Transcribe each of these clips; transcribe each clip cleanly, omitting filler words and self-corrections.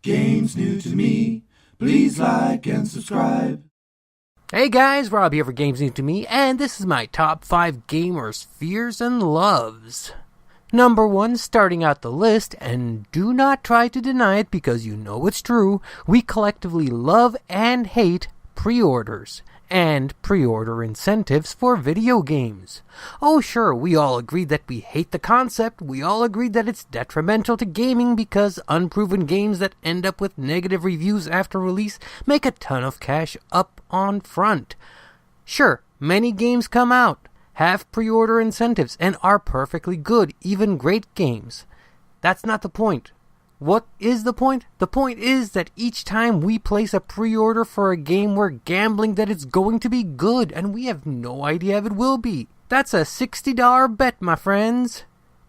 Games new to me. Please like and subscribe. Hey guys, Rob here for Games New to Me, and this is my top 5 gamers' fears and loves. Number 1, starting out the list, and do not try to deny it because you know it's true, we collectively love and hate pre-orders and pre-order incentives for video games. Oh sure, we all agree that we hate the concept, we all agree that it's detrimental to gaming because unproven games that end up with negative reviews after release make a ton of cash up on front. Sure, many games come out, have pre-order incentives, and are perfectly good, even great games. That's not the point. What is the point? The point is that each time we place a pre-order for a game, we're gambling that it's going to be good, and we have no idea if it will be. That's a $60 bet, my friends.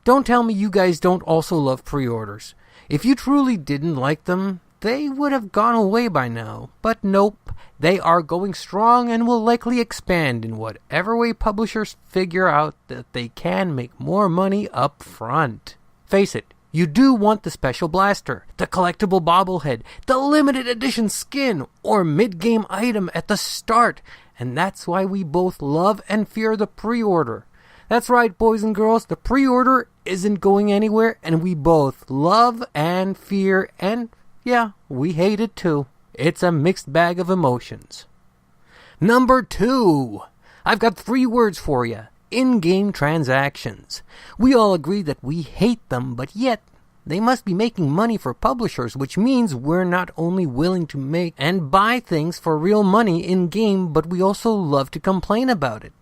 Don't tell me you guys don't also love pre-orders. If you truly didn't like them, they would have gone away by now. But nope, they are going strong and will likely expand in whatever way publishers figure out that they can make more money up front. Face it, you do want the special blaster, the collectible bobblehead, the limited edition skin, or mid-game item at the start, and that's why we both love and fear the pre-order. That's right, boys and girls, the pre-order isn't going anywhere, and we both love and fear, and yeah, we hate it too. It's a mixed bag of emotions. Number 2, I've got 3 words for you. In-game transactions. We all agree that we hate them, but yet they must be making money for publishers, which means we're not only willing to make and buy things for real money in-game, but we also love to complain about it.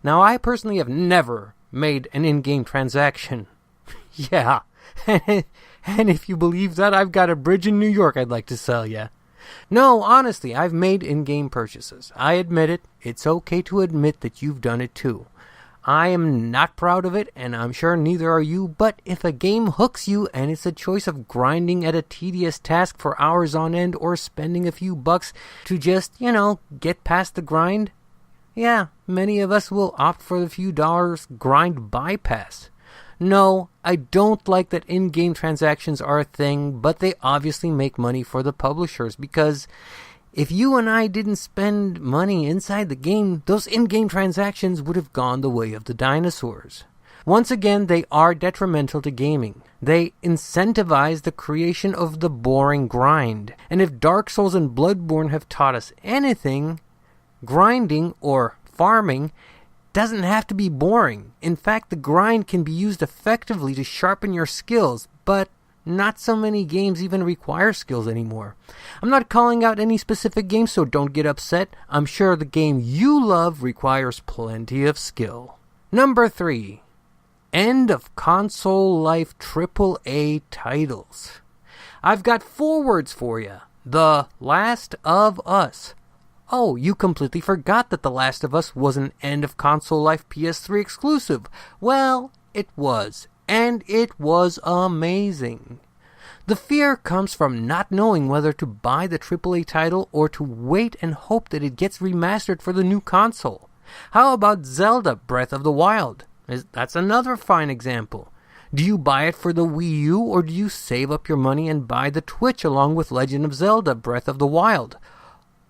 Now, I personally have never made an in-game transaction. Yeah, and if you believe that, I've got a bridge in New York I'd like to sell ya. No, honestly, I've made in-game purchases. I admit it. It's okay to admit that you've done it too. I am not proud of it, and I'm sure neither are you, but if a game hooks you and it's a choice of grinding at a tedious task for hours on end or spending a few bucks to just, get past the grind, yeah, many of us will opt for the few dollars grind bypass. No, I don't like that in-game transactions are a thing, but they obviously make money for the publishers because if you and I didn't spend money inside the game, those in-game transactions would have gone the way of the dinosaurs. Once again, they are detrimental to gaming. They incentivize the creation of the boring grind. And if Dark Souls and Bloodborne have taught us anything, grinding or farming doesn't have to be boring. In fact, the grind can be used effectively to sharpen your skills, but not so many games even require skills anymore. I'm not calling out any specific game, so don't get upset. I'm sure the game you love requires plenty of skill. Number 3. End of console life AAA titles. I've got 4 words for you. The Last of Us. Oh, you completely forgot that The Last of Us was an end of console life PS3 exclusive. Well, it was. And it was amazing. The fear comes from not knowing whether to buy the AAA title or to wait and hope that it gets remastered for the new console. How about Zelda Breath of the Wild? That's another fine example. Do you buy it for the Wii U or do you save up your money and buy the Switch along with Legend of Zelda Breath of the Wild?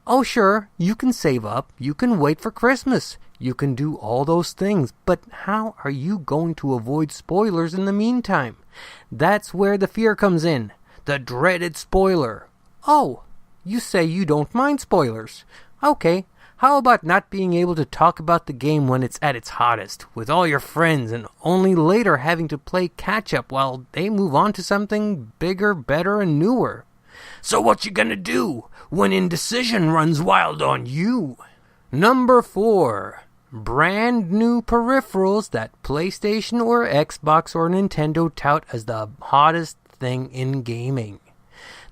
Oh sure, you can save up, you can wait for Christmas, you can do all those things, but how are you going to avoid spoilers in the meantime? That's where the fear comes in, the dreaded spoiler. Oh, you say you don't mind spoilers. Okay, how about not being able to talk about the game when it's at its hottest, with all your friends, and only later having to play catch-up while they move on to something bigger, better, and newer? So what you gonna do when indecision runs wild on you? Number 4. Brand new peripherals that PlayStation or Xbox or Nintendo tout as the hottest thing in gaming.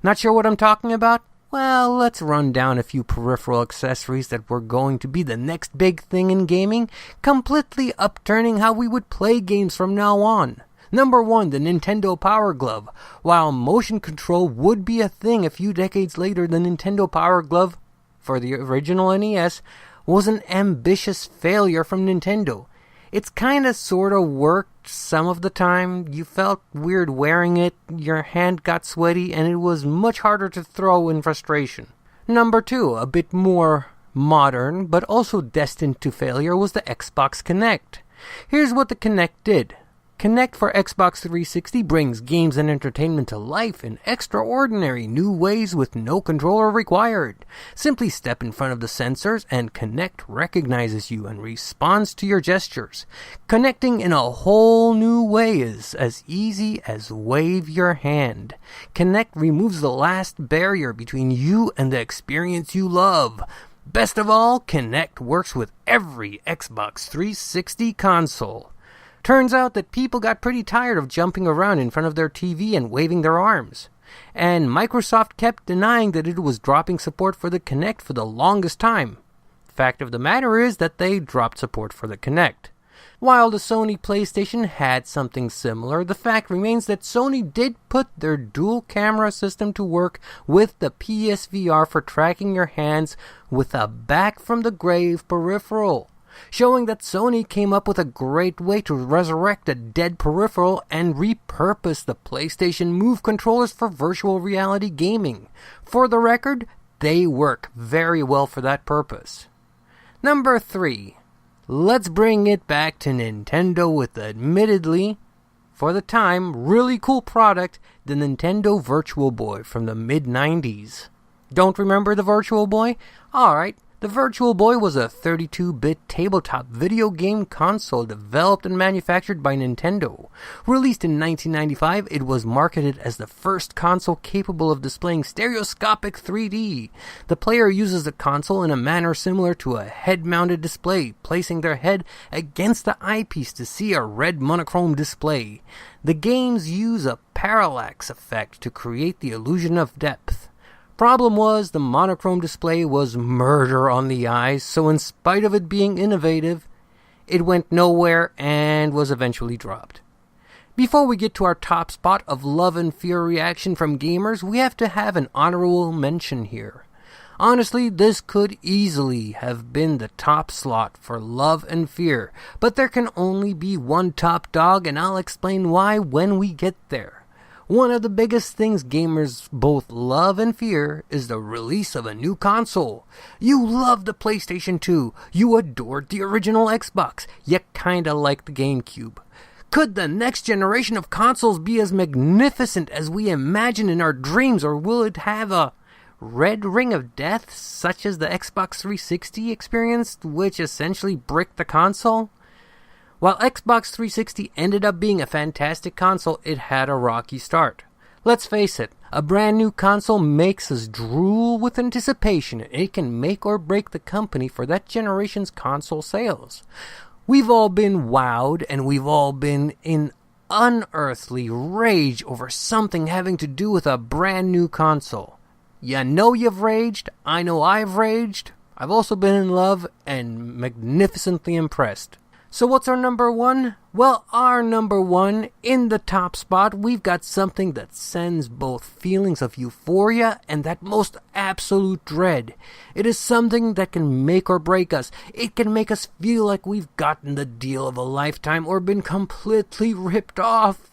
Not sure what I'm talking about? Well, let's run down a few peripheral accessories that were going to be the next big thing in gaming, completely upturning how we would play games from now on. Number 1, the Nintendo Power Glove. While motion control would be a thing a few decades later, the Nintendo Power Glove, for the original NES, was an ambitious failure from Nintendo. It's kinda sorta worked some of the time. You felt weird wearing it, your hand got sweaty, and it was much harder to throw in frustration. Number 2, a bit more modern, but also destined to failure, was the Xbox Kinect. Here's what the Kinect did. Kinect for Xbox 360 brings games and entertainment to life in extraordinary new ways with no controller required. Simply step in front of the sensors and Kinect recognizes you and responds to your gestures. Connecting in a whole new way is as easy as wave your hand. Kinect removes the last barrier between you and the experience you love. Best of all, Kinect works with every Xbox 360 console. Turns out that people got pretty tired of jumping around in front of their TV and waving their arms. And Microsoft kept denying that it was dropping support for the Kinect for the longest time. Fact of the matter is that they dropped support for the Kinect. While the Sony PlayStation had something similar, the fact remains that Sony did put their dual camera system to work with the PSVR for tracking your hands with a back from the grave peripheral, showing that Sony came up with a great way to resurrect a dead peripheral and repurpose the PlayStation Move controllers for virtual reality gaming. For the record, they work very well for that purpose. Number 3. Let's bring it back to Nintendo with admittedly, for the time, really cool product, the Nintendo Virtual Boy from the mid-90s. Don't remember the Virtual Boy? Alright. The Virtual Boy was a 32-bit tabletop video game console developed and manufactured by Nintendo. Released in 1995, it was marketed as the first console capable of displaying stereoscopic 3D. The player uses the console in a manner similar to a head-mounted display, placing their head against the eyepiece to see a red monochrome display. The games use a parallax effect to create the illusion of depth. Problem was, the monochrome display was murder on the eyes, so in spite of it being innovative, it went nowhere and was eventually dropped. Before we get to our top spot of love and fear reaction from gamers, we have to have an honorable mention here. Honestly, this could easily have been the top slot for love and fear, but there can only be one top dog, and I'll explain why when we get there. One of the biggest things gamers both love and fear is the release of a new console. You love the PlayStation 2. You adored the original Xbox. You kinda like the GameCube. Could the next generation of consoles be as magnificent as we imagine in our dreams, or will it have a red ring of death such as the Xbox 360 experienced, which essentially bricked the console? While Xbox 360 ended up being a fantastic console, it had a rocky start. Let's face it, a brand new console makes us drool with anticipation, and it can make or break the company for that generation's console sales. We've all been wowed, and we've all been in unearthly rage over something having to do with a brand new console. You know you've raged, I know I've raged, I've also been in love and magnificently impressed. So what's our number 1? Well, our number 1, in the top spot, we've got something that sends both feelings of euphoria and that most absolute dread. It is something that can make or break us. It can make us feel like we've gotten the deal of a lifetime or been completely ripped off.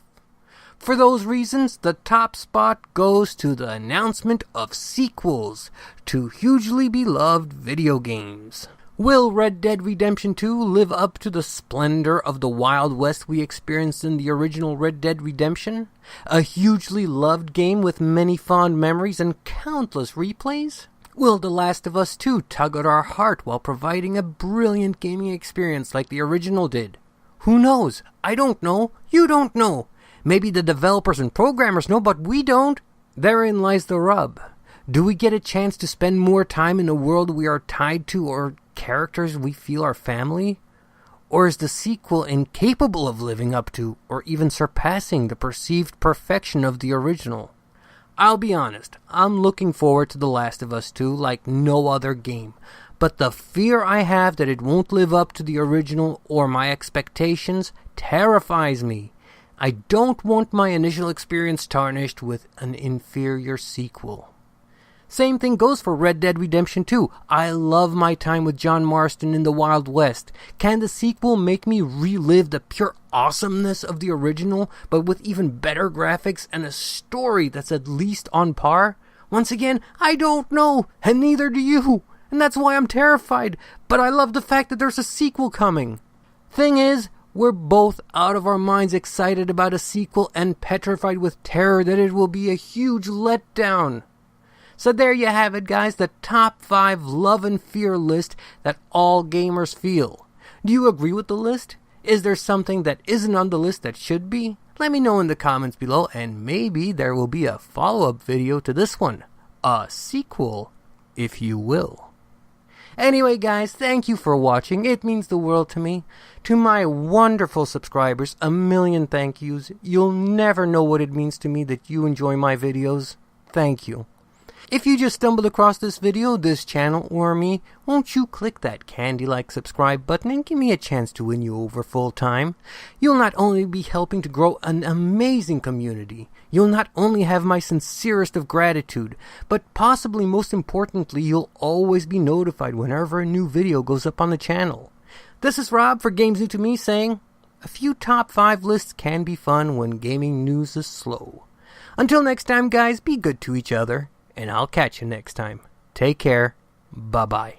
For those reasons, the top spot goes to the announcement of sequels to hugely beloved video games. Will Red Dead Redemption 2 live up to the splendor of the Wild West we experienced in the original Red Dead Redemption? A hugely loved game with many fond memories and countless replays? Will The Last of Us 2 tug at our heart while providing a brilliant gaming experience like the original did? Who knows? I don't know. You don't know. Maybe the developers and programmers know, but we don't. Therein lies the rub. Do we get a chance to spend more time in a world we are tied to or characters we feel are family? Or is the sequel incapable of living up to or even surpassing the perceived perfection of the original? I'll be honest, I'm looking forward to The Last of Us 2 like no other game, but the fear I have that it won't live up to the original or my expectations terrifies me. I don't want my initial experience tarnished with an inferior sequel. Same thing goes for Red Dead Redemption 2. I love my time with John Marston in the Wild West. Can the sequel make me relive the pure awesomeness of the original, but with even better graphics and a story that's at least on par? Once again, I don't know, and neither do you. And that's why I'm terrified, but I love the fact that there's a sequel coming. Thing is, we're both out of our minds excited about a sequel and petrified with terror that it will be a huge letdown. So there you have it, guys, the top 5 love and fear list that all gamers feel. Do you agree with the list? Is there something that isn't on the list that should be? Let me know in the comments below, and maybe there will be a follow-up video to this one. A sequel, if you will. Anyway, guys, thank you for watching. It means the world to me. To my wonderful subscribers, a million thank yous. You'll never know what it means to me that you enjoy my videos. Thank you. If you just stumbled across this video, this channel, or me, won't you click that candy-like subscribe button and give me a chance to win you over full time? You'll not only be helping to grow an amazing community, you'll not only have my sincerest of gratitude, but possibly most importantly, you'll always be notified whenever a new video goes up on the channel. This is Rob for Games New to Me saying, a few top 5 lists can be fun when gaming news is slow. Until next time, guys, be good to each other. And I'll catch you next time. Take care. Bye-bye.